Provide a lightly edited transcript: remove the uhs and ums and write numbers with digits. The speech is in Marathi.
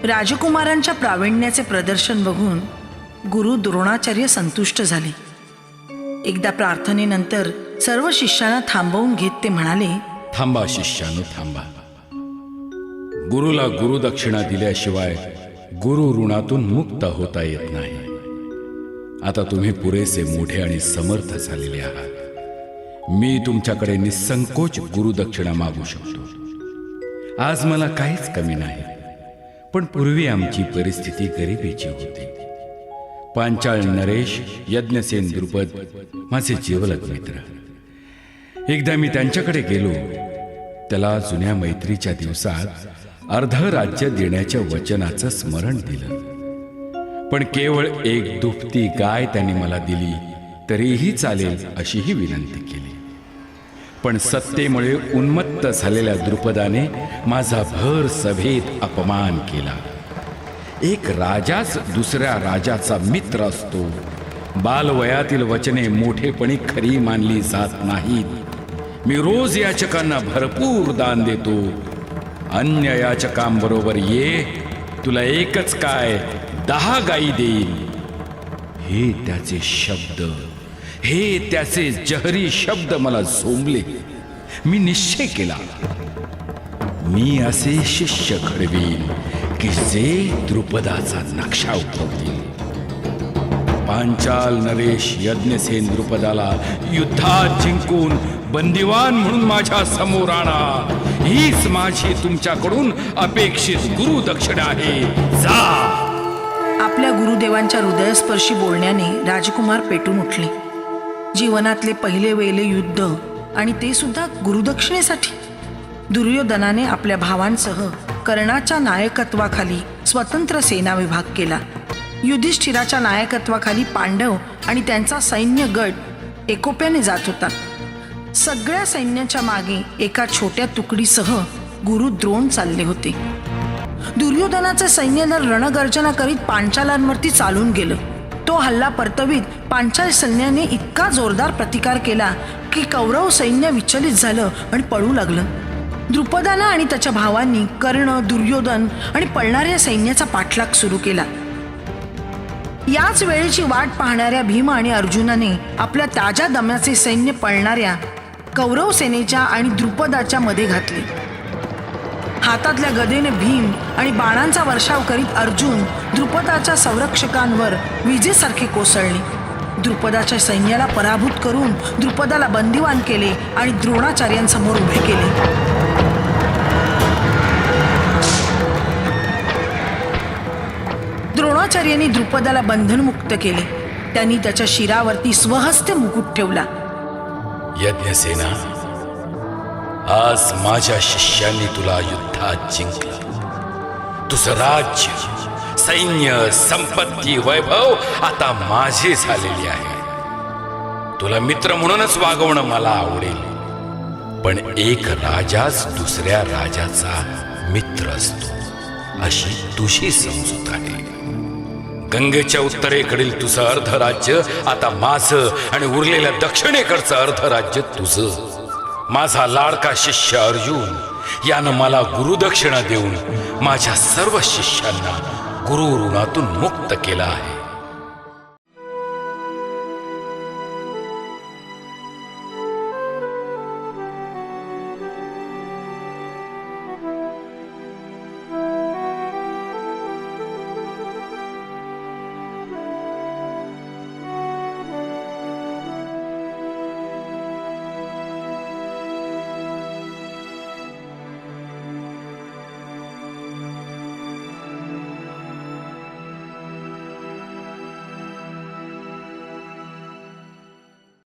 राजकुमारांच्या प्रावीण्याचे प्रदर्शन बघून गुरु द्रोणाचार्य संतुष्ट झाले. एकदा प्रार्थनेनंतर सर्व शिष्यांना थांबवून घेत ते म्हणाले, थांबा शिष्यानो, थांबा. गुरुला गुरुदक्षिणा दिल्याशिवाय गुरु ऋणातून मुक्त होता येत नाही. आता तुम्ही पुरेसे मोठे आणि समर्थ झालेले आहात. मी तुमच्याकडे निसंकोच गुरुदक्षिणा मागू शकतो. आज मला काहीच कमी नाही, पण पूर्वी आमची परिस्थिती गरिबीची होती. पांचाळ नरेश, यज्ञसेन द्रुपद माझे जिवलग मित्र. एकदा मी त्यांच्याकडे गेलो. त्याला जुन्या मैत्रीच्या दिवसात अर्ध राज्य देण्याच्या वचनाचं स्मरण दिलं. पण केवळ एक दुभती गाय त्यांनी मला दिली तरीही चालेल अशीही विनंती केली. पण सत्तेमुळे उन्मत्त झालेल्या द्रुपदाने माझा भर सभेत अपमान केला. एक राजाच दुसऱ्या राजाचा मित्र असतो. बालवयातील वचने मोठेपणी खरी मानली जात नाहीत. मी रोज याचकांना भरपूर दान देतो. अन्य याचकांबरोबर ये, तुला एकच काय 10 गायी देईन. हे त्याचे शब्द, हे त्याचे जहरी शब्द मला झोंबले. मी निश्चय केला, मी असे शिष्य घडवीन की जे द्रुपदाचा नक्षा उठवतील. पांचाल नरेश यज्ञसेन द्रुपदाला युद्धात जिंकून बंदिवान म्हणून माझ्या समोर आणा. हीच माझी तुमच्याकडून अपेक्षित गुरुदक्षिणा आहे. जा. आपल्या गुरुदेवांच्या हृदयस्पर्शी बोलण्याने राजकुमार पेटून उठले. जीवनातले पहिले वेळे युद्ध, आणि ते सुद्धा गुरुदक्षिणेसाठी. दुर्योधनाने आपल्या भावांसह कर्णाच्या नायकत्वाखाली स्वतंत्र सेना विभाग केला. युधिष्ठिराच्या नायकत्वाखाली पांडव आणि त्यांचा सैन्य गट एकोप्याने जात होता. सगळ्या सैन्याच्या मागे एका छोट्या तुकडीसह गुरु द्रोण चालले होते. दुर्योधनाचे सैन्यदल रणगर्जना करीत पांचालांवरती चालून गेलं. तो हल्ला परतवीत पांचाल सैन्याने इतका जोरदार प्रतिकार केला की कौरव सैन्य विचलित झालं आणि पळू लागलं. द्रुपदानं आणि त्याच्या भावांनी कर्ण, दुर्योधन आणि पळणाऱ्या सैन्याचा पाठलाग सुरू केला. याच वेळेची वाट पाहणाऱ्या भीम आणि अर्जुनाने आपल्या ताज्या दम्याचे सैन्य पळणाऱ्या कौरव सेनेच्या आणि द्रुपदाच्या मध्ये घातले. हातातल्या गदेने भीम आणि बाणांचा वर्षाव करीत अर्जुन द्रुपदाच्या संरक्षकांवर विजेसारखे कोसळले. द्रुपदाच्या सैन्याला पराभूत करून द्रुपदाला बंदिवान केले आणि द्रोणाचार्यांसमोर उभे केले. द्रोणाचार्यांनी द्रुपदाला बंधनमुक्त केले. त्यांनी त्याच्या शिरावरती स्वहस्ते मुकुट ठेवला. यज्ञसेना, आज माझ्या शिष्यांनी तुला युद्धात जिंकलं. तुझं राज्य, सैन्य, संपत्ती, वैभव आता माझे झालेले आहे. तुला मित्र म्हणूनच वागवणं मला आवडेल. पण एक राजाच दुसऱ्या राजाचा मित्र असतो अशी तुझी समजूत आहे. गंगेच्या उत्तरेकडील तुझं अर्ध राज्य आता माझं आणि उरलेल्या दक्षिणेकडचं अर्ध राज्य तुझं. माझा लाडका शिष्य अर्जुन यानं मला गुरुदक्षिणा देऊन माझ्या सर्व शिष्यांना गुरु ऋणातून मुक्त केला आहे.